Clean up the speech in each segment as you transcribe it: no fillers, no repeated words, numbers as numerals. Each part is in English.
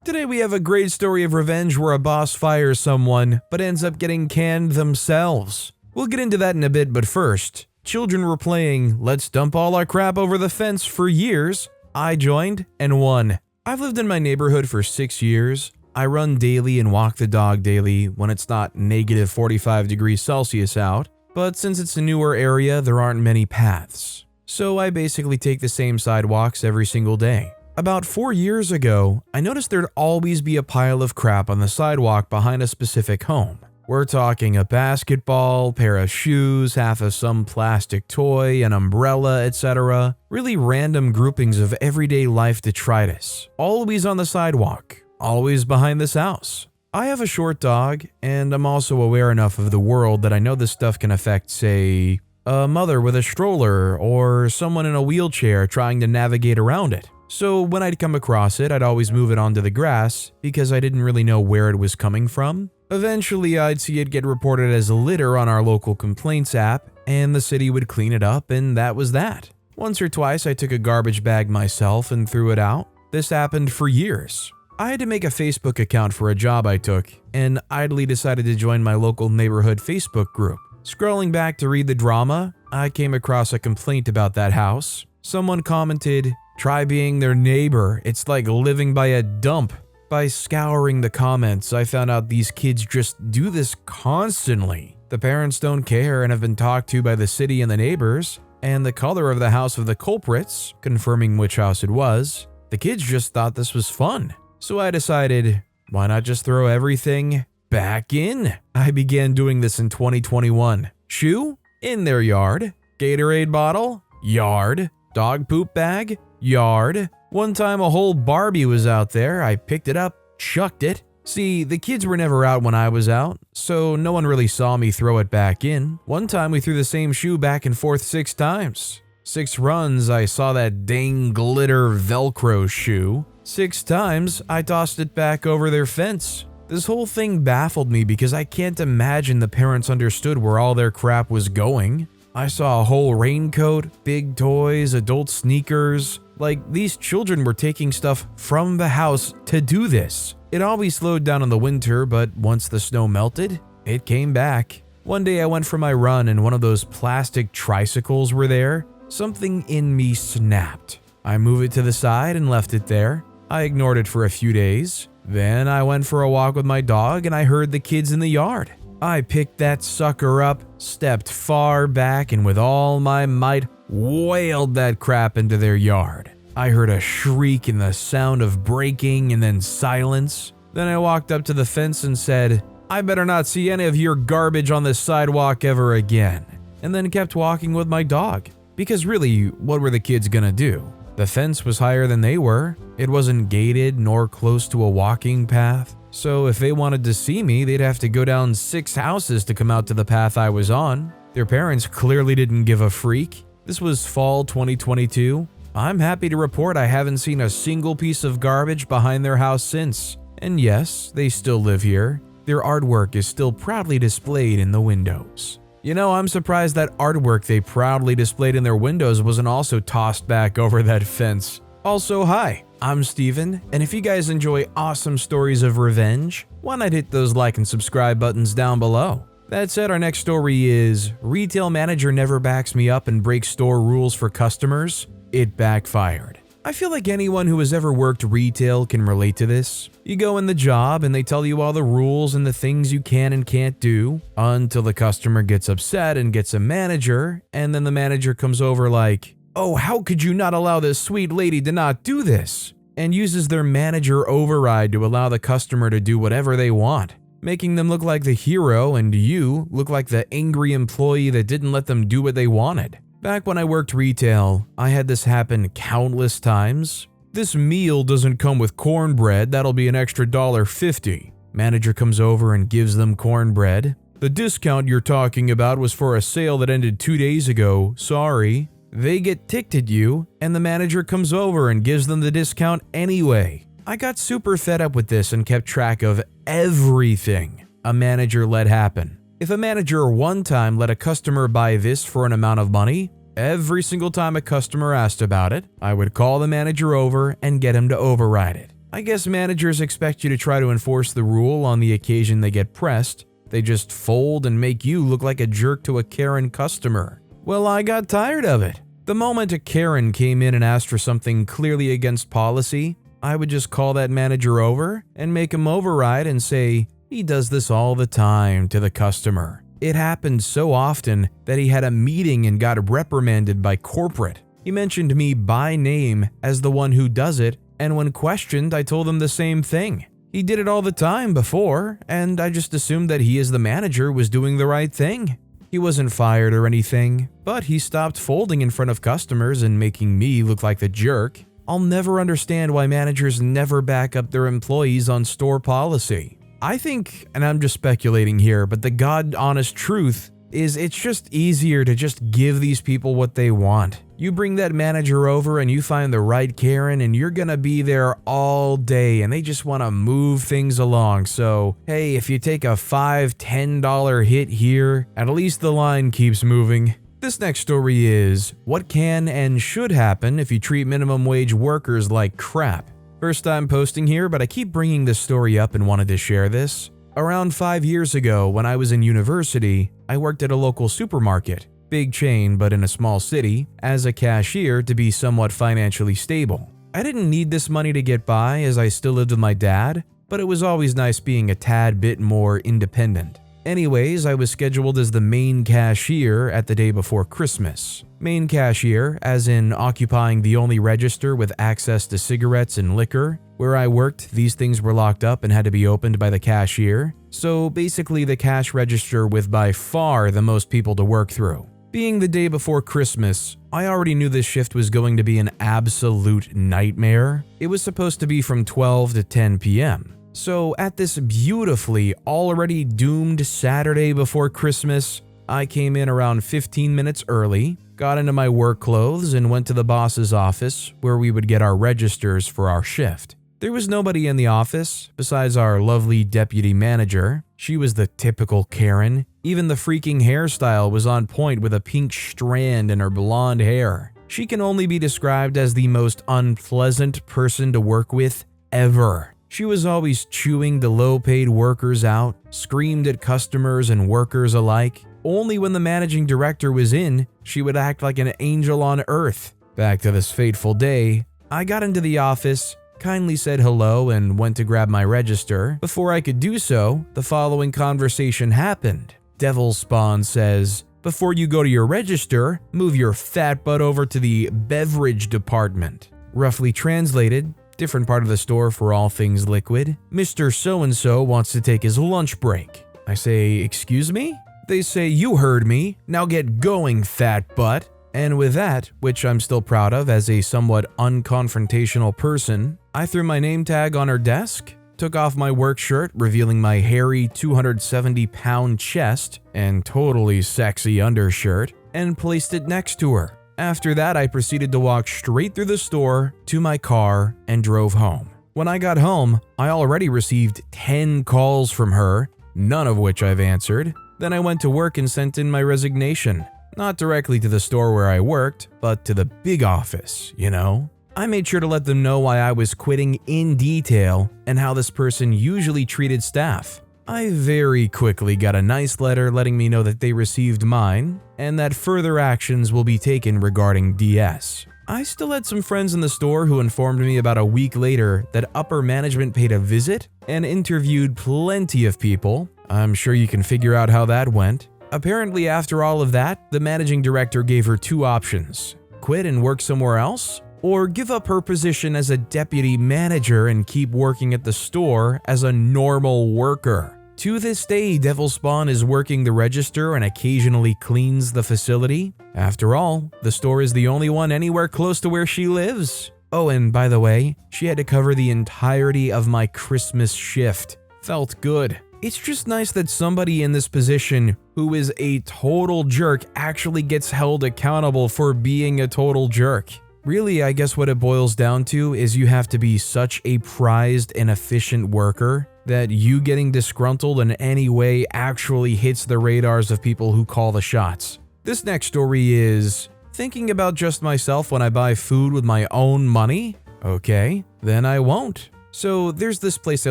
Today we have a great story of revenge where a boss fires someone but ends up getting canned themselves. We'll get into that in a bit, but first, children were playing Let's Dump All Our Crap Over the Fence for years. I joined and won. I've lived in my neighborhood for 6 years. I run daily and walk the dog daily when it's not negative 45 degrees Celsius out, but since it's a newer area, there aren't many paths. So I basically take the same sidewalks every single day. About 4 years ago, I noticed there'd always be a pile of crap on the sidewalk behind a specific home. We're talking a basketball, pair of shoes, half of some plastic toy, an umbrella, etc. Really random groupings of everyday life detritus. Always on the sidewalk, always behind this house. I have a short dog, and I'm also aware enough of the world that I know this stuff can affect, say, a mother with a stroller or someone in a wheelchair trying to navigate around it. So when I'd come across it, I'd always move it onto the grass because I didn't really know where it was coming from. Eventually, I'd see it get reported as litter on our local complaints app, and the city would clean it up, and that was that. Once or twice, I took a garbage bag myself and threw it out. This happened for years. I had to make a Facebook account for a job I took, and idly decided to join my local neighborhood Facebook group. Scrolling back to read the drama, I came across a complaint about that house. Someone commented, "Try being their neighbor, it's like living by a dump." By scouring the comments, I found out these kids just do this constantly. The parents don't care and have been talked to by the city and the neighbors, and the color of the house of the culprits, confirming which house it was, the kids just thought this was fun. So I decided, why not just throw everything back in? I began doing this in 2021. Shoe? In their yard. Gatorade bottle? Yard. Dog poop bag? Yard. One time a whole Barbie was out there, I picked it up, chucked it. See, the kids were never out when I was out, so no one really saw me throw it back in. One time we threw the same shoe back and forth 6 times. 6 runs, I saw that dang glitter Velcro shoe. 6 times, I tossed it back over their fence. This whole thing baffled me because I can't imagine the parents understood where all their crap was going. I saw a whole raincoat, big toys, adult sneakers. Like, these children were taking stuff from the house to do this. It always slowed down in the winter, but once the snow melted, it came back. One day I went for my run and one of those plastic tricycles were there. Something in me snapped. I moved it to the side and left it there. I ignored it for a few days. Then I went for a walk with my dog and I heard the kids in the yard. I picked that sucker up, stepped far back, and with all my might, wailed that crap into their yard. I heard a shriek and the sound of breaking and then silence. Then I walked up to the fence and said, "I better not see any of your garbage on this sidewalk ever again." And then kept walking with my dog. Because really, what were the kids gonna do? The fence was higher than they were. It wasn't gated nor close to a walking path. So if they wanted to see me, they'd have to go down 6 houses to come out to the path I was on. Their parents clearly didn't give a freak. This was fall 2022. I'm happy to report I haven't seen a single piece of garbage behind their house since. And yes, they still live here. Their artwork is still proudly displayed in the windows. You know, I'm surprised that artwork they proudly displayed in their windows wasn't also tossed back over that fence. Also, hi, I'm Steven, and if you guys enjoy awesome stories of revenge, why not hit those like and subscribe buttons down below? That said, our next story is Retail Manager Never Backs Me Up and Breaks Store Rules for Customers. It backfired. I feel like anyone who has ever worked retail can relate to this. You go in the job and they tell you all the rules and the things you can and can't do until the customer gets upset and gets a manager, and then the manager comes over like, "Oh, how could you not allow this sweet lady to not do this?" and uses their manager override to allow the customer to do whatever they want, making them look like the hero and you look like the angry employee that didn't let them do what they wanted. Back when I worked retail, I had this happen countless times. "This meal doesn't come with cornbread, that'll be an extra $1.50. Manager comes over and gives them cornbread. "The discount you're talking about was for a sale that ended 2 days ago, sorry." They get ticked at you, and the manager comes over and gives them the discount anyway. I got super fed up with this and kept track of everything a manager let happen. If a manager one time let a customer buy this for an amount of money, every single time a customer asked about it, I would call the manager over and get him to override it. I guess managers expect you to try to enforce the rule on the occasion they get pressed. They just fold and make you look like a jerk to a Karen customer. Well, I got tired of it. The moment a Karen came in and asked for something clearly against policy, I would just call that manager over and make him override and say, "He does this all the time," to the customer. It happened so often that he had a meeting and got reprimanded by corporate. He mentioned me by name as the one who does it, and when questioned, I told him the same thing. He did it all the time before, and I just assumed that he as the manager was doing the right thing. He wasn't fired or anything, but he stopped folding in front of customers and making me look like the jerk. I'll never understand why managers never back up their employees on store policy. I think, and I'm just speculating here, but the God-honest truth is it's just easier to just give these people what they want. You bring that manager over and you find the right Karen and you're gonna be there all day and they just wanna move things along. So, hey, if you take a $5, $10 hit here, at least the line keeps moving. This next story is, what can and should happen if you treat minimum wage workers like crap? First time posting here, but I keep bringing this story up and wanted to share this. Around 5 years ago, when I was in university, I worked at a local supermarket, big chain but in a small city, as a cashier to be somewhat financially stable. I didn't need this money to get by as I still lived with my dad, but it was always nice being a tad bit more independent. Anyways, I was scheduled as the main cashier at the day before Christmas. Main cashier, as in occupying the only register with access to cigarettes and liquor. Where I worked, these things were locked up and had to be opened by the cashier. So basically the cash register with by far the most people to work through. Being the day before Christmas, I already knew this shift was going to be an absolute nightmare. It was supposed to be from 12 to 10 p.m. So at this beautifully already doomed Saturday before Christmas, I came in around 15 minutes early, got into my work clothes and went to the boss's office where we would get our registers for our shift. There was nobody in the office besides our lovely deputy manager. She was the typical Karen. Even the freaking hairstyle was on point with a pink strand in her blonde hair. She can only be described as the most unpleasant person to work with ever. She was always chewing the low-paid workers out, screamed at customers and workers alike. Only when the managing director was in, she would act like an angel on earth. Back to this fateful day, I got into the office, kindly said hello and went to grab my register. Before I could do so, the following conversation happened. Devil Spawn says, "Before you go to your register, move your fat butt over to the beverage department." Roughly translated, different part of the store for all things liquid. Mr. So-and-so wants to take his lunch break. I say, "Excuse me?" They say, "You heard me. Now get going, fat butt." And with that, which I'm still proud of as a somewhat unconfrontational person, I threw my name tag on her desk, took off my work shirt, revealing my hairy 270-pound chest and totally sexy undershirt, and placed it next to her. After that, I proceeded to walk straight through the store to my car and drove home. When I got home, I already received 10 calls from her, none of which I've answered. Then I went to work and sent in my resignation. Not directly to the store where I worked, but to the big office, you know? I made sure to let them know why I was quitting in detail and how this person usually treated staff. I very quickly got a nice letter letting me know that they received mine and that further actions will be taken regarding DS. I still had some friends in the store who informed me about a week later that upper management paid a visit and interviewed plenty of people. I'm sure you can figure out how that went. Apparently, after all of that, the managing director gave her two options: quit and work somewhere else, or give up her position as a deputy manager and keep working at the store as a normal worker. To this day, Devil Spawn is working the register and occasionally cleans the facility. After all, the store is the only one anywhere close to where she lives. Oh, and by the way, she had to cover the entirety of my Christmas shift. Felt good. It's just nice that somebody in this position who is a total jerk actually gets held accountable for being a total jerk. Really, I guess what it boils down to is you have to be such a prized and efficient worker that you getting disgruntled in any way actually hits the radars of people who call the shots. This next story is thinking about just myself when I buy food with my own money? Okay, then I won't. So there's this place I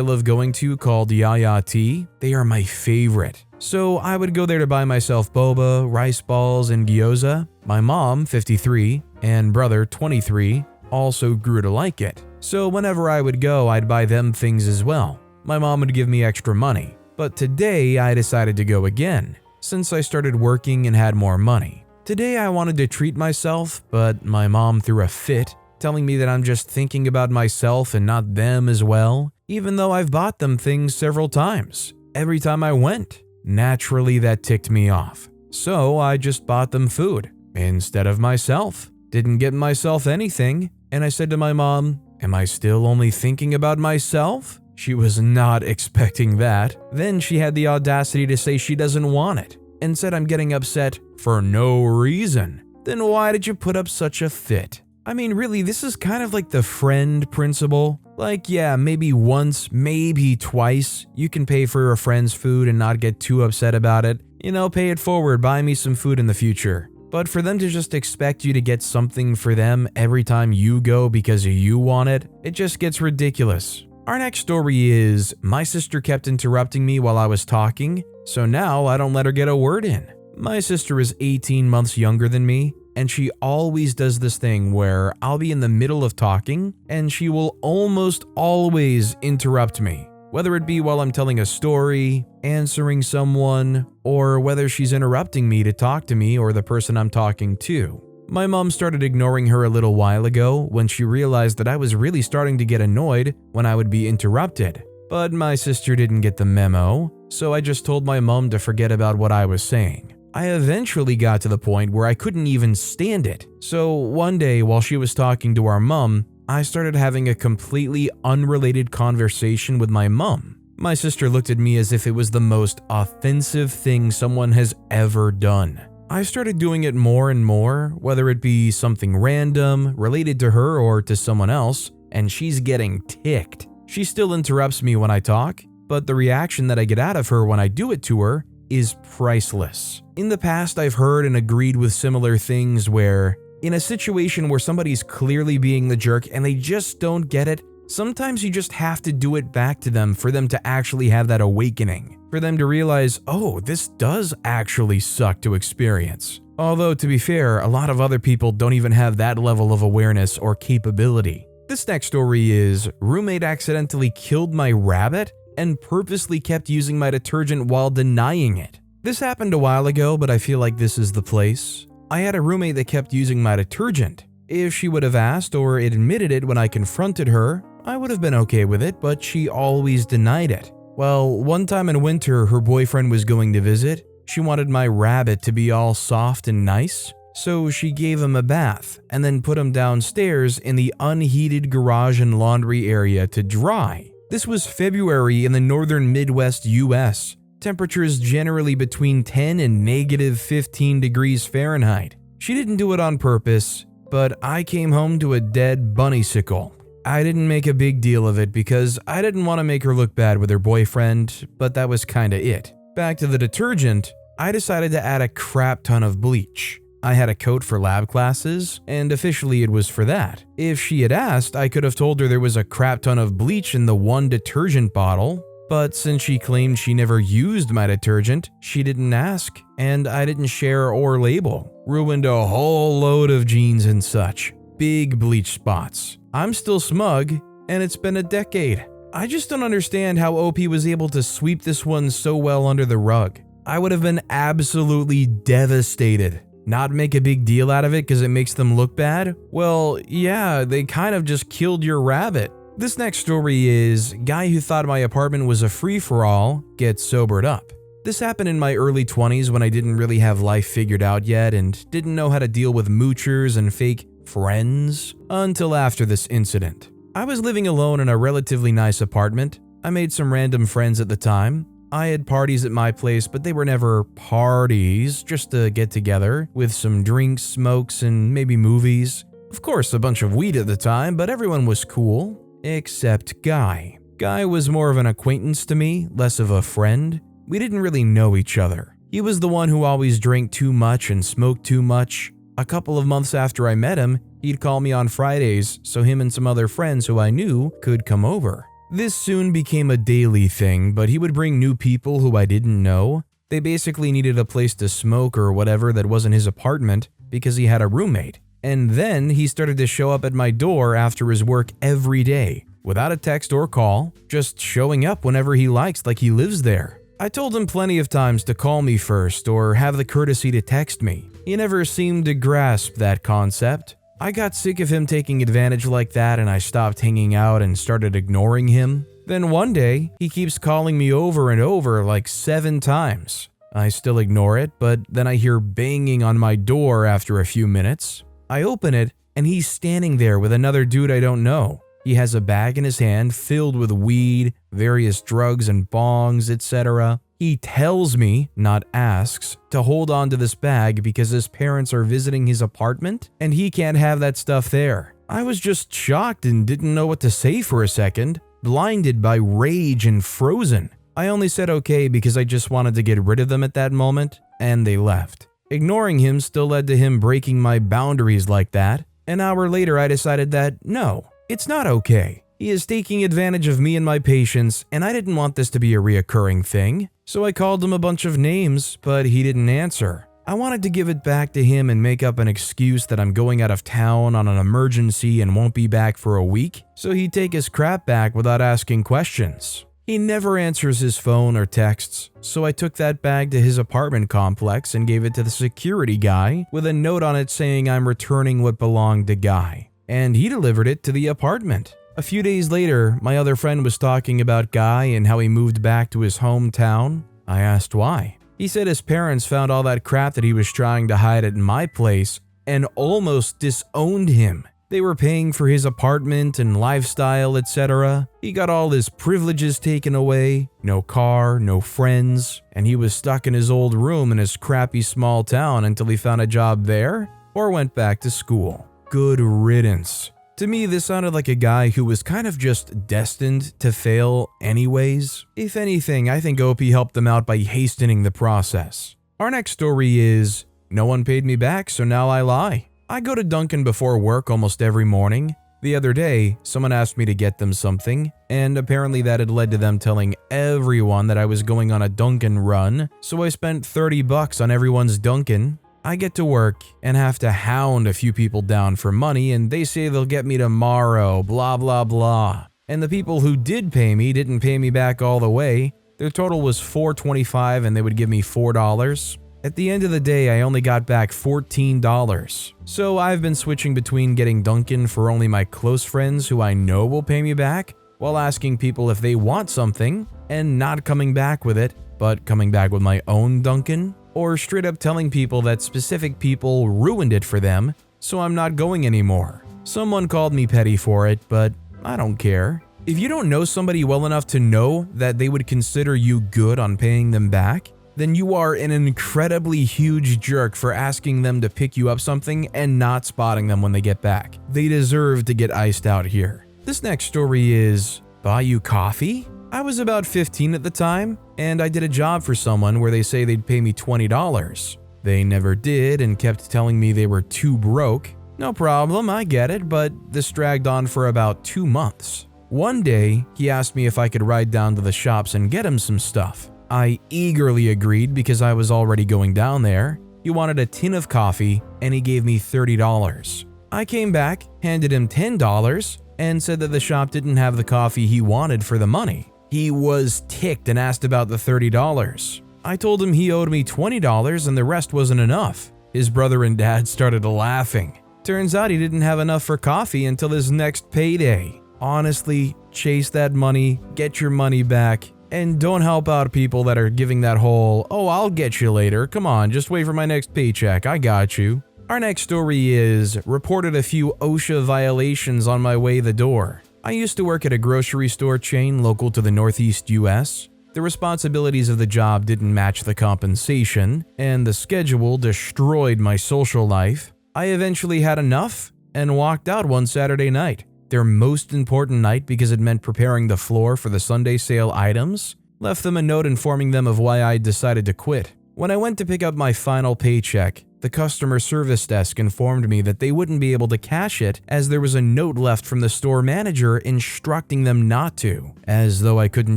love going to called Yaya Tea. They are my favorite. So I would go there to buy myself boba, rice balls, and gyoza. My mom, 53, and brother, 23, also grew to like it. So whenever I would go, I'd buy them things as well. My mom would give me extra money. But today I decided to go again, since I started working and had more money. Today I wanted to treat myself, but my mom threw a fit, telling me that I'm just thinking about myself and not them as well, even though I've bought them things several times, every time I went. Naturally, that ticked me off. So I just bought them food, instead of myself. Didn't get myself anything, and I said to my mom, "Am I still only thinking about myself?" She was not expecting that. Then she had the audacity to say she doesn't want it, and said I'm getting upset for no reason. Then why did you put up such a fit? I mean, really, this is kind of like the friend principle. Like, yeah, maybe once, maybe twice, you can pay for a friend's food and not get too upset about it. You know, pay it forward, buy me some food in the future. But for them to just expect you to get something for them every time you go because you want it, it just gets ridiculous. Our next story is, my sister kept interrupting me while I was talking, so now I don't let her get a word in. My sister is 18 months younger than me, and she always does this thing where I'll be in the middle of talking, and she will almost always interrupt me. Whether it be while I'm telling a story, answering someone, or whether she's interrupting me to talk to me or the person I'm talking to. My mom started ignoring her a little while ago when she realized that I was really starting to get annoyed when I would be interrupted. But my sister didn't get the memo, so I just told my mom to forget about what I was saying. I eventually got to the point where I couldn't even stand it. So one day while she was talking to our mom, I started having a completely unrelated conversation with my mom. My sister looked at me as if it was the most offensive thing someone has ever done. I started doing it more and more, whether it be something random, related to her or to someone else, and she's getting ticked. She still interrupts me when I talk, but the reaction that I get out of her when I do it to her is priceless. In the past, I've heard and agreed with similar things where, in a situation where somebody's clearly being the jerk and they just don't get it, sometimes you just have to do it back to them for them to actually have that awakening. For them to realize, oh, this does actually suck to experience. Although, to be fair, a lot of other people don't even have that level of awareness or capability. This next story is, roommate accidentally killed my rabbit and purposely kept using my detergent while denying it. This happened a while ago, but I feel like this is the place. I had a roommate that kept using my detergent. If she would have asked or admitted it when I confronted her, I would have been okay with it, but she always denied it. Well, one time in winter, her boyfriend was going to visit. She wanted my rabbit to be all soft and nice, so she gave him a bath and then put him downstairs in the unheated garage and laundry area to dry. This was February in the northern Midwest US. Temperatures generally between 10 and negative 15 degrees Fahrenheit. She didn't do it on purpose, but I came home to a dead bunnysicle. I didn't make a big deal of it because I didn't want to make her look bad with her boyfriend, but that was kinda it. Back to the detergent, I decided to add a crap ton of bleach. I had a coat for lab classes, and officially it was for that. If she had asked, I could have told her there was a crap ton of bleach in the one detergent bottle, but since she claimed she never used my detergent, she didn't ask, and I didn't share or label. Ruined a whole load of jeans and such. Big bleach spots. I'm still smug, and it's been a decade. I just don't understand how OP was able to sweep this one so well under the rug. I would have been absolutely devastated. Not make a big deal out of it because it makes them look bad? Well, yeah, they kind of just killed your rabbit. This next story is, guy who thought my apartment was a free-for-all gets sobered up. This happened in my early 20s when I didn't really have life figured out yet and didn't know how to deal with moochers and fake friends until after this incident. I was living alone in a relatively nice apartment. I made some random friends at the time. I had parties at my place, but they were never parties, just a get together with some drinks, smokes, and maybe movies. Of course, a bunch of weed at the time, but everyone was cool, except Guy. Guy was more of an acquaintance to me, less of a friend. We didn't really know each other. He was the one who always drank too much and smoked too much. A couple of months after I met him, he'd call me on Fridays so him and some other friends who I knew could come over. This soon became a daily thing, but he would bring new people who I didn't know. They basically needed a place to smoke or whatever that wasn't his apartment because he had a roommate. And then he started to show up at my door after his work every day, without a text or call, just showing up whenever he likes like he lives there. I told him plenty of times to call me first or have the courtesy to text me. He never seemed to grasp that concept. I got sick of him taking advantage like that and I stopped hanging out and started ignoring him. Then one day, he keeps calling me over and over like 7 times. I still ignore it, but then I hear banging on my door after a few minutes. I open it and he's standing there with another dude I don't know. He has a bag in his hand filled with weed, various drugs and bongs, etc. He tells me, not asks, to hold on to this bag because his parents are visiting his apartment and he can't have that stuff there. I was just shocked and didn't know what to say for a second, blinded by rage and frozen. I only said okay because I just wanted to get rid of them at that moment, and they left. Ignoring him still led to him breaking my boundaries like that. An hour later, I decided that no, it's not okay. He is taking advantage of me and my patience, and I didn't want this to be a reoccurring thing. So I called him a bunch of names, but he didn't answer. I wanted to give it back to him and make up an excuse that I'm going out of town on an emergency and won't be back for a week, so he'd take his crap back without asking questions. He never answers his phone or texts, so I took that bag to his apartment complex and gave it to the security guy with a note on it saying I'm returning what belonged to Guy. And he delivered it to the apartment. A few days later, my other friend was talking about Guy and how he moved back to his hometown. I asked why. He said his parents found all that crap that he was trying to hide at my place and almost disowned him. They were paying for his apartment and lifestyle, etc. He got all his privileges taken away, no car, no friends, and he was stuck in his old room in his crappy small town until he found a job there or went back to school. Good riddance. To me, this sounded like a guy who was kind of just destined to fail anyways. If anything, I think OP helped them out by hastening the process. Our next story is, no one paid me back, so now I lie. I go to Dunkin' before work almost every morning. The other day, someone asked me to get them something, and apparently that had led to them telling everyone that I was going on a Dunkin' run, so I spent $30 on everyone's Dunkin'. I get to work and have to hound a few people down for money, and they say they'll get me tomorrow, blah blah blah. And the people who did pay me didn't pay me back all the way. Their total was $4.25 and they would give me $4. At the end of the day, I only got back $14. So I've been switching between getting Dunkin' for only my close friends who I know will pay me back, while asking people if they want something, and not coming back with it, but coming back with my own Dunkin', or straight up telling people that specific people ruined it for them, so I'm not going anymore. Someone called me petty for it, but I don't care. If you don't know somebody well enough to know that they would consider you good on paying them back, then you are an incredibly huge jerk for asking them to pick you up something and not spotting them when they get back. They deserve to get iced out here. This next story is, buy you coffee? I was about 15 at the time, and I did a job for someone where they say they'd pay me $20. They never did and kept telling me they were too broke. No problem, I get it, but this dragged on for about 2 months. One day, he asked me if I could ride down to the shops and get him some stuff. I eagerly agreed because I was already going down there. He wanted a tin of coffee, and he gave me $30. I came back, handed him $10, and said that the shop didn't have the coffee he wanted for the money. He was ticked and asked about the $30. I told him he owed me $20 and the rest wasn't enough. His brother and dad started laughing. Turns out he didn't have enough for coffee until his next payday. Honestly, chase that money, get your money back, and don't help out people that are giving that whole, oh, I'll get you later, come on, just wait for my next paycheck, I got you. Our next story is, reported a few OSHA violations on my way the door. I used to work at a grocery store chain local to the Northeast US. The responsibilities of the job didn't match the compensation, and the schedule destroyed my social life. I eventually had enough and walked out one Saturday night. Their most important night because it meant preparing the floor for the Sunday sale items. Left them a note informing them of why I decided to quit. When I went to pick up my final paycheck, the customer service desk informed me that they wouldn't be able to cash it as there was a note left from the store manager instructing them not to, as though I couldn't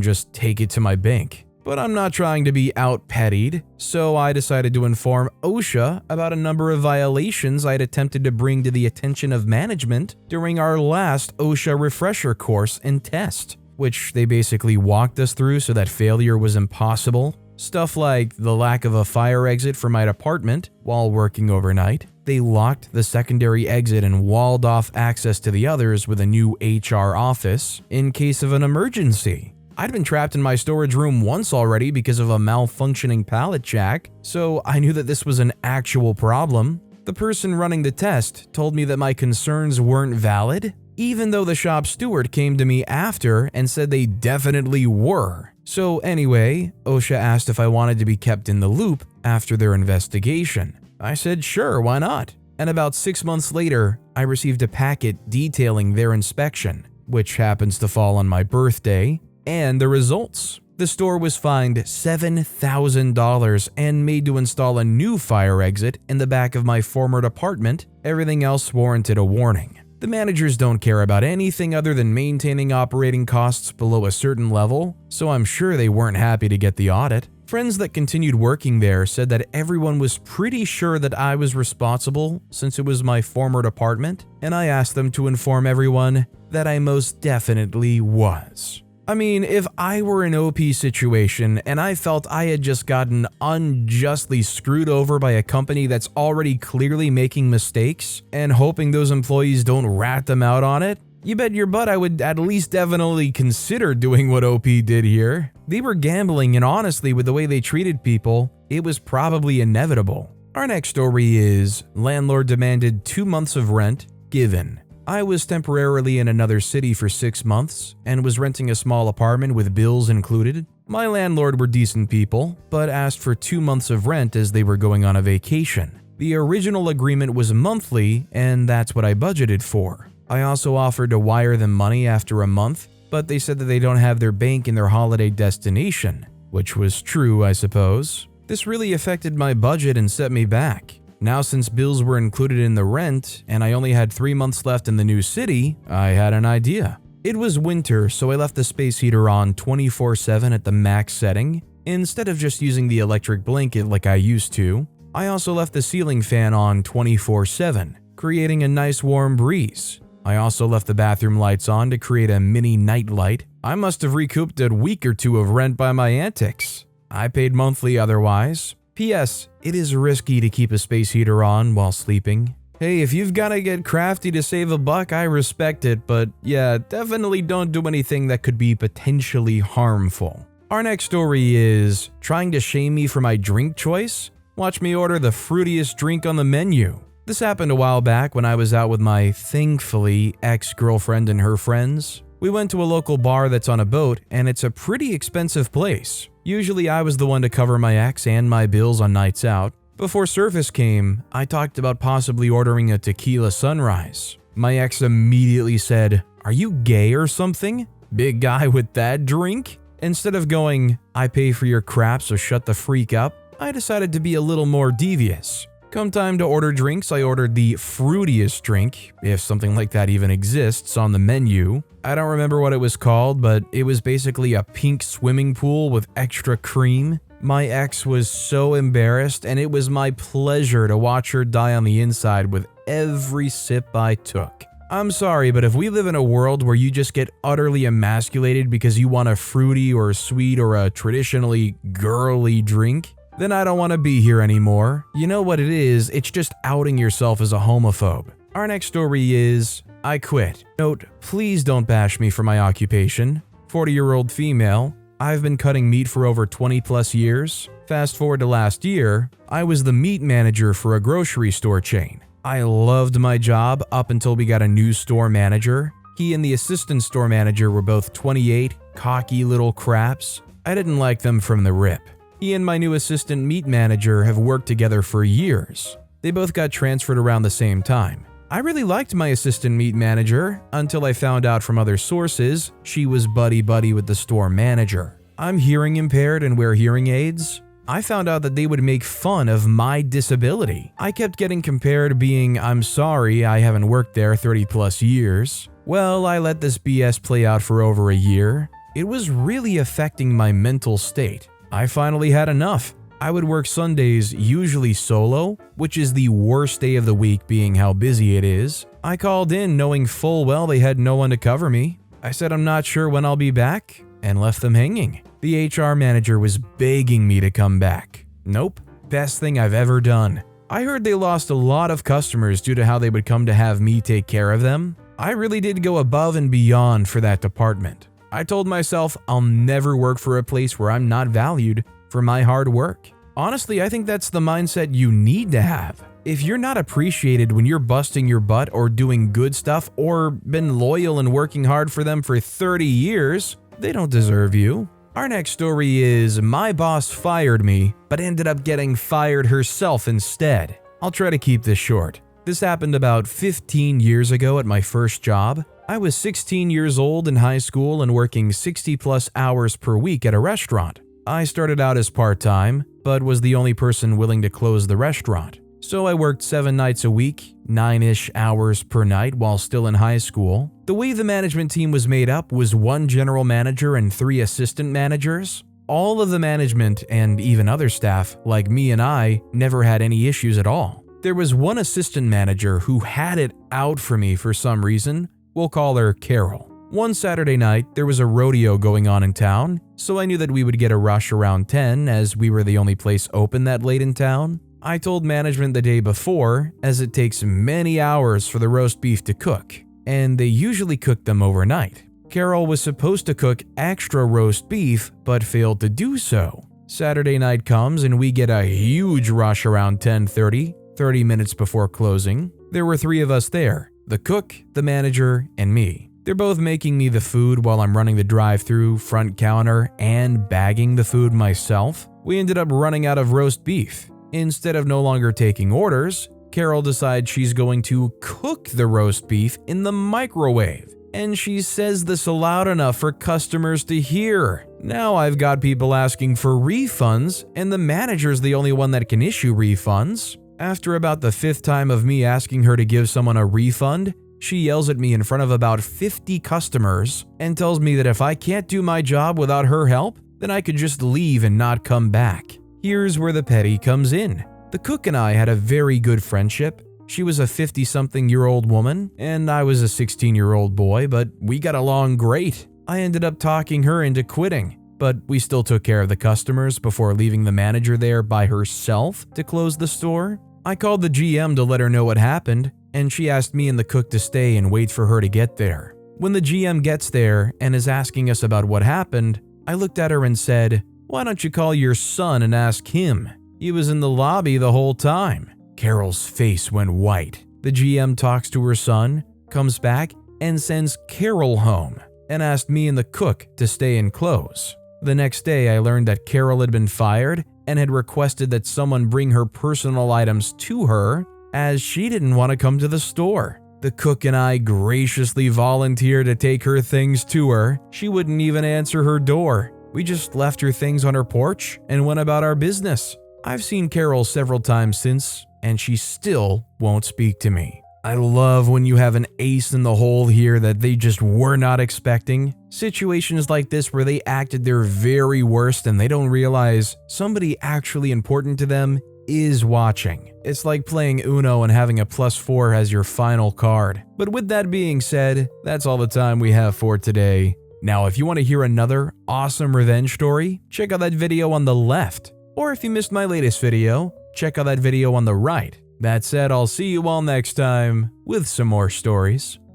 just take it to my bank. But I'm not trying to be out-pettied, so I decided to inform OSHA about a number of violations I had attempted to bring to the attention of management during our last OSHA refresher course and test, which they basically walked us through so that failure was impossible. Stuff like the lack of a fire exit for my apartment while working overnight. They locked the secondary exit and walled off access to the others with a new HR office in case of an emergency. I'd been trapped in my storage room once already because of a malfunctioning pallet jack, so I knew that this was an actual problem. The person running the test told me that my concerns weren't valid, even though the shop steward came to me after and said they definitely were. So anyway, OSHA asked if I wanted to be kept in the loop after their investigation. I said sure, why not? And about 6 months later, I received a packet detailing their inspection, which happens to fall on my birthday, and the results. The store was fined $7,000 and made to install a new fire exit in the back of my former apartment. Everything else warranted a warning. The managers don't care about anything other than maintaining operating costs below a certain level, so I'm sure they weren't happy to get the audit. Friends that continued working there said that everyone was pretty sure that I was responsible since it was my former apartment, and I asked them to inform everyone that I most definitely was. I mean, if I were in an OP situation and I felt I had just gotten unjustly screwed over by a company that's already clearly making mistakes and hoping those employees don't rat them out on it, you bet your butt I would at least definitely consider doing what OP did here. They were gambling, and honestly, with the way they treated people, it was probably inevitable. Our next story is landlord demanded 2 months of rent given. I was temporarily in another city for 6 months and was renting a small apartment with bills included. My landlord were decent people, but asked for 2 months of rent as they were going on a vacation. The original agreement was monthly, and that's what I budgeted for. I also offered to wire them money after a month, but they said that they don't have their bank in their holiday destination, which was true, I suppose. This really affected my budget and set me back. Now, since bills were included in the rent and I only had 3 months left in the new city, I had an idea. It was winter, so I left the space heater on 24/7 at the max setting, instead of just using the electric blanket like I used to. I also left the ceiling fan on 24/7, creating a nice warm breeze. I also left the bathroom lights on to create a mini night light. I must have recouped a week or two of rent by my antics. I paid monthly otherwise. P.S. It is risky to keep a space heater on while sleeping. Hey, if you've gotta get crafty to save a buck, I respect it, but yeah, definitely don't do anything that could be potentially harmful. Our next story is trying to shame me for my drink choice? Watch me order the fruitiest drink on the menu. This happened a while back when I was out with my, thankfully, ex-girlfriend and her friends. We went to a local bar that's on a boat, and it's a pretty expensive place. Usually I was the one to cover my ex and my bills on nights out. Before service came, I talked about possibly ordering a tequila sunrise. My ex immediately said, "Are you gay or something? Big guy with that drink?" Instead of going, "I pay for your crap, so shut the freak up," I decided to be a little more devious. Come time to order drinks, I ordered the fruitiest drink, if something like that even exists, on the menu. I don't remember what it was called, but it was basically a pink swimming pool with extra cream. My ex was so embarrassed, and it was my pleasure to watch her die on the inside with every sip I took. I'm sorry, but if we live in a world where you just get utterly emasculated because you want a fruity or a sweet or a traditionally girly drink, then I don't want to be here anymore. You know what it is, it's just outing yourself as a homophobe. Our next story is, I quit. Note, please don't bash me for my occupation. 40-year-old female. I've been cutting meat for over 20 plus years. Fast forward to last year, I was the meat manager for a grocery store chain. I loved my job up until we got a new store manager. He and the assistant store manager were both 28, cocky little craps. I didn't like them from the rip. He and my new assistant meat manager have worked together for years. They both got transferred around the same time. I really liked my assistant meat manager until I found out from other sources she was buddy-buddy with the store manager. I'm hearing impaired and wear hearing aids. I found out that they would make fun of my disability. I kept getting compared being, I'm sorry, I haven't worked there 30 plus years. Well, I let this BS play out for over a year. It was really affecting my mental state. I finally had enough. I would work Sundays, usually solo, which is the worst day of the week being how busy it is. I called in knowing full well they had no one to cover me. I said I'm not sure when I'll be back and left them hanging. The HR manager was begging me to come back. Nope, best thing I've ever done. I heard they lost a lot of customers due to how they would come to have me take care of them. I really did go above and beyond for that department. I told myself I'll never work for a place where I'm not valued for my hard work. Honestly, I think that's the mindset you need to have. If you're not appreciated when you're busting your butt or doing good stuff or been loyal and working hard for them for 30 years, they don't deserve you. Our next story is my boss fired me, but ended up getting fired herself instead. I'll try to keep this short. This happened about 15 years ago at my first job. I was 16 years old in high school and working 60 plus hours per week at a restaurant. I started out as part-time, but was the only person willing to close the restaurant. So I worked 7 nights a week, 9-ish hours per night while still in high school. The way the management team was made up was 1 general manager and 3 assistant managers. All of the management and even other staff, like me and I, never had any issues at all. There was 1 assistant manager who had it out for me for some reason. We'll call her Carol. One Saturday night, there was a rodeo going on in town, so I knew that we would get a rush around 10 as we were the only place open that late in town. I told management the day before, as it takes many hours for the roast beef to cook, and they usually cook them overnight. Carol was supposed to cook extra roast beef, but failed to do so. Saturday night comes and we get a huge rush around 10:30, 30 minutes before closing. There were 3 of us there, the cook, the manager, and me. They're both making me the food while I'm running the drive-thru, front counter, and bagging the food myself. We ended up running out of roast beef. Instead of no longer taking orders, Carol decides she's going to cook the roast beef in the microwave. And she says this loud enough for customers to hear. Now I've got people asking for refunds, and the manager's the only one that can issue refunds. After about the 5th time of me asking her to give someone a refund, she yells at me in front of about 50 customers and tells me that if I can't do my job without her help, then I could just leave and not come back. Here's where the petty comes in. The cook and I had a very good friendship. She was a 50-something-year-old woman, and I was a 16-year-old boy, but we got along great. I ended up talking her into quitting, but we still took care of the customers before leaving the manager there by herself to close the store. I called the GM to let her know what happened, and she asked me and the cook to stay and wait for her to get there. When the GM gets there and is asking us about what happened, I looked at her and said, "Why don't you call your son and ask him? He was in the lobby the whole time." Carol's face went white. The GM talks to her son, comes back, and sends Carol home, and asked me and the cook to stay and close. The next day, I learned that Carol had been fired and had requested that someone bring her personal items to her as she didn't want to come to the store. The cook and I graciously volunteered to take her things to her. She wouldn't even answer her door. We just left her things on her porch and went about our business. I've seen Carol several times since, and she still won't speak to me. I love when you have an ace in the hole here that they just were not expecting. Situations like this where they acted their very worst and they don't realize somebody actually important to them is watching. It's like playing Uno and having a +4 as your final card. But with that being said, that's all the time we have for today. Now, if you want to hear another awesome revenge story, check out that video on the left. Or if you missed my latest video, check out that video on the right. That said, I'll see you all next time with some more stories.